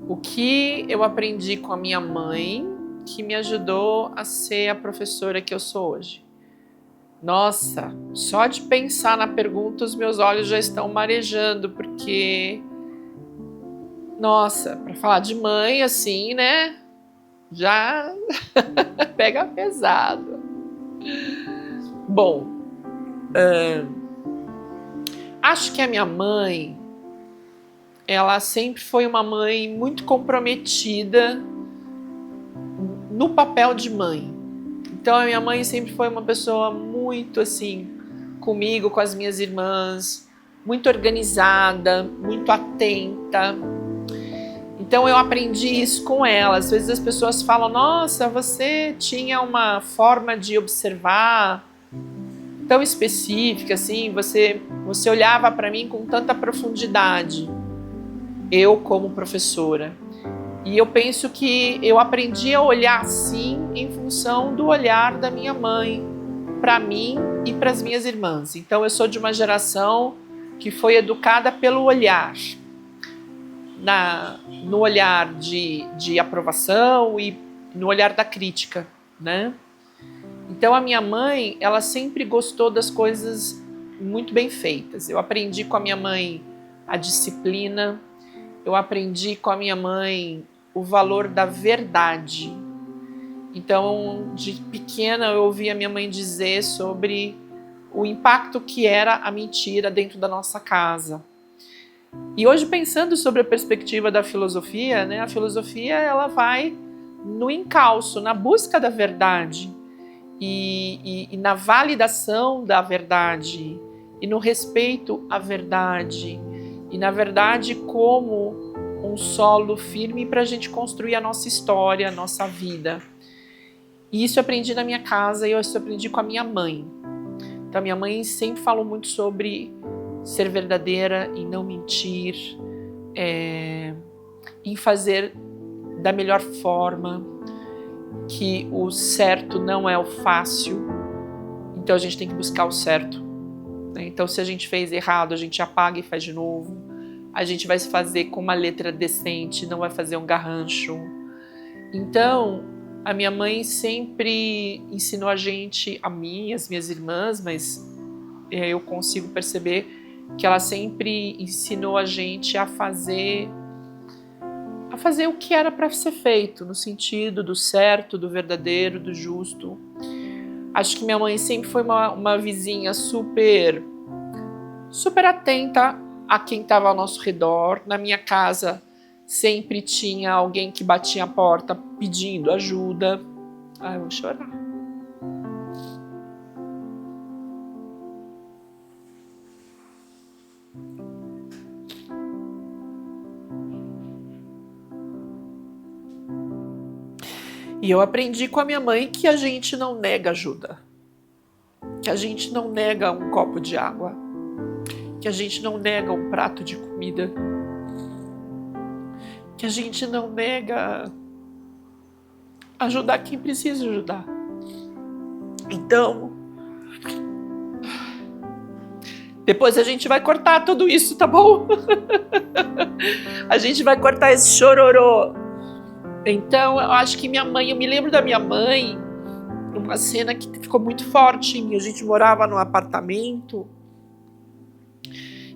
O que eu aprendi com a minha mãe que me ajudou a ser a professora que eu sou hoje? Nossa, só de pensar na pergunta os meus olhos já estão marejando, porque, nossa, para falar de mãe assim, né? Já pega pesado. Bom, acho que a minha mãe, ela sempre foi uma mãe muito comprometida no papel de mãe. Então a minha mãe sempre foi uma pessoa muito assim, comigo, com as minhas irmãs, muito organizada, muito atenta. Então eu aprendi isso com ela. Às vezes as pessoas falam, nossa, você tinha uma forma de observar tão específica, assim, você olhava para mim com tanta profundidade, eu como professora. E eu penso que eu aprendi a olhar assim em função do olhar da minha mãe para mim e para as minhas irmãs. Então eu sou de uma geração que foi educada pelo olhar, no olhar de aprovação e no olhar da crítica, né? Então a minha mãe, ela sempre gostou das coisas muito bem feitas. Eu aprendi com a minha mãe a disciplina, eu aprendi com a minha mãe o valor da verdade. Então, de pequena, eu ouvi a minha mãe dizer sobre o impacto que era a mentira dentro da nossa casa. E hoje, pensando sobre a perspectiva da filosofia, né, a filosofia ela vai no encalço, na busca da verdade e na validação da verdade e no respeito à verdade e na verdade como um solo firme para a gente construir a nossa história, a nossa vida. E isso eu aprendi na minha casa e isso eu aprendi com a minha mãe. Então a minha mãe sempre falou muito sobre ser verdadeira e não mentir, em fazer da melhor forma, que o certo não é o fácil, então a gente tem que buscar o certo. Então se a gente fez errado, a gente apaga e faz de novo. A gente vai se fazer com uma letra decente, não vai fazer um garrancho. Então, a minha mãe sempre ensinou a gente, a mim, as minhas irmãs, mas eu consigo perceber que ela sempre ensinou a gente a fazer o que era para ser feito, no sentido do certo, do verdadeiro, do justo. Acho que minha mãe sempre foi uma vizinha super atenta a quem estava ao nosso redor. Na minha casa sempre tinha alguém que batia a porta pedindo ajuda. Ai, eu vou chorar. E eu aprendi com a minha mãe que a gente não nega ajuda, que a gente não nega um copo de água, que a gente não nega um prato de comida, que a gente não nega ajudar quem precisa ajudar. Então, depois a gente vai cortar tudo isso, tá bom? A gente vai cortar esse chororô. Então, eu acho que minha mãe, eu me lembro da minha mãe, uma cena que ficou muito forte em mim. A gente morava num apartamento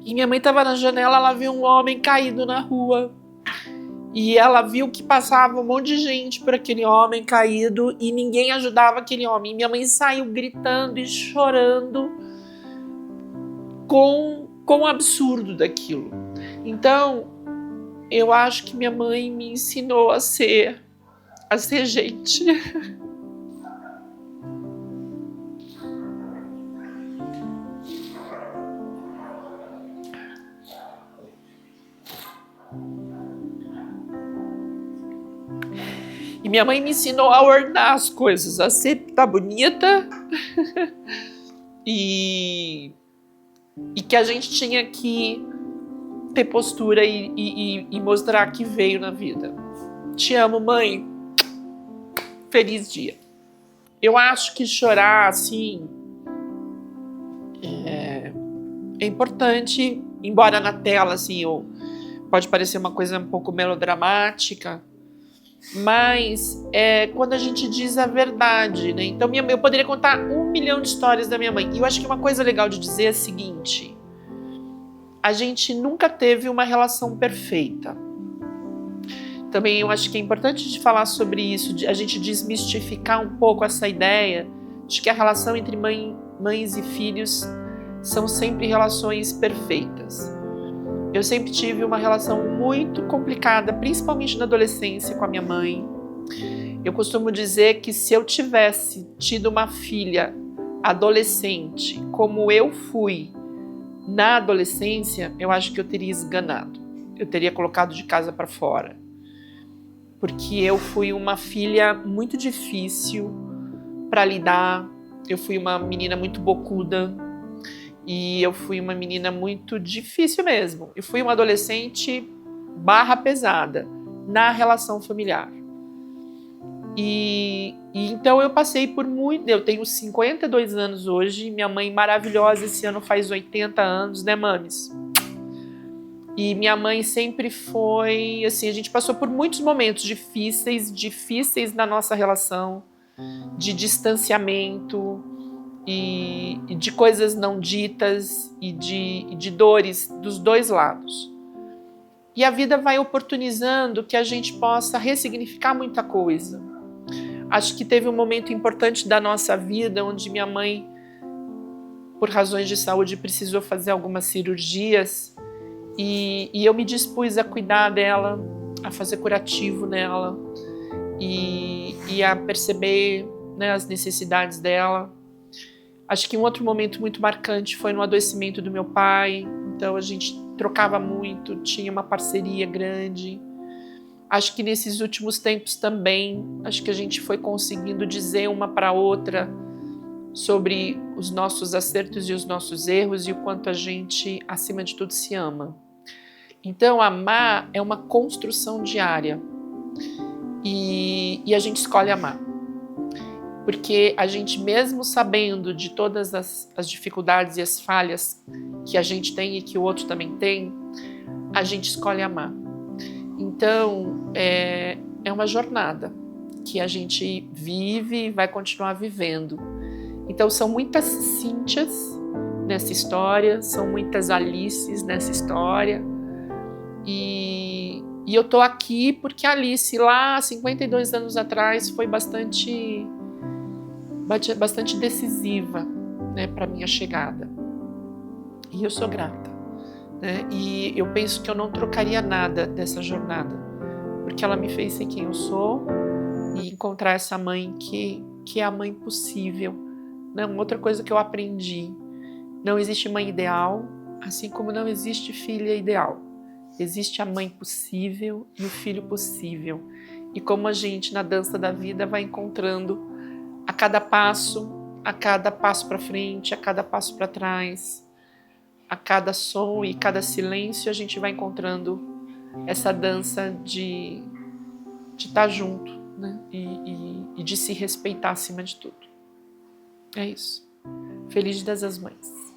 e minha mãe estava na janela, ela viu um homem caído na rua. E ela viu que passava um monte de gente por aquele homem caído e ninguém ajudava aquele homem. E minha mãe saiu gritando e chorando com o absurdo daquilo. Então, eu acho que minha mãe me ensinou a ser gente. E minha mãe me ensinou a ornar as coisas, a ser tá bonita e que a gente tinha que ter postura e mostrar que veio na vida. Te amo, mãe. Feliz dia. Eu acho que chorar, assim, é importante, embora na tela, assim, pode parecer uma coisa um pouco melodramática, mas é quando a gente diz a verdade, né? Então eu poderia contar 1 milhão de histórias da minha mãe. E eu acho que uma coisa legal de dizer é a seguinte: a gente nunca teve uma relação perfeita. Também eu acho que é importante de falar sobre isso, de a gente desmistificar um pouco essa ideia de que a relação entre mães e filhos são sempre relações perfeitas. Eu sempre tive uma relação muito complicada, principalmente na adolescência, com a minha mãe. Eu costumo dizer que se eu tivesse tido uma filha adolescente como eu fui na adolescência, eu acho que eu teria esganado. Eu teria colocado de casa para fora. Porque eu fui uma filha muito difícil para lidar. Eu fui uma menina muito bocuda. E eu fui uma menina muito difícil mesmo. Eu fui uma adolescente barra pesada na relação familiar. E então eu passei por muito... Eu tenho 52 anos hoje. Minha mãe maravilhosa, esse ano faz 80 anos, né, mames? E minha mãe sempre foi... Assim, a gente passou por muitos momentos difíceis na nossa relação, de distanciamento, e de coisas não ditas e de dores dos dois lados. E a vida vai oportunizando que a gente possa ressignificar muita coisa. Acho que teve um momento importante da nossa vida onde minha mãe, por razões de saúde, precisou fazer algumas cirurgias e eu me dispus a cuidar dela, a fazer curativo nela e a perceber, né, as necessidades dela. Acho que um outro momento muito marcante foi no adoecimento do meu pai. Então a gente trocava muito, tinha uma parceria grande. Acho que nesses últimos tempos também, acho que a gente foi conseguindo dizer uma para a outra sobre os nossos acertos e os nossos erros e o quanto a gente, acima de tudo, se ama. Então amar é uma construção diária e a gente escolhe amar. Porque a gente, mesmo sabendo de todas as dificuldades e as falhas que a gente tem e que o outro também tem, a gente escolhe amar. Então, é uma jornada que a gente vive e vai continuar vivendo. Então, são muitas Cíntias nessa história, são muitas Alices nessa história. E eu tô aqui porque a Alice, lá 52 anos atrás, foi bastante decisiva, né, para minha chegada. E eu sou grata, né? E eu penso que eu não trocaria nada dessa jornada, porque ela me fez ser quem eu sou e encontrar essa mãe que é a mãe possível. Não, outra coisa que eu aprendi: não existe mãe ideal, assim como não existe filha ideal. Existe a mãe possível e o filho possível. E como a gente, na dança da vida, vai encontrando a cada passo para frente, a cada passo para trás, a cada som e cada silêncio, a gente vai encontrando essa dança de estar junto, né? E de se respeitar acima de tudo. É isso. Feliz Dia das Mães.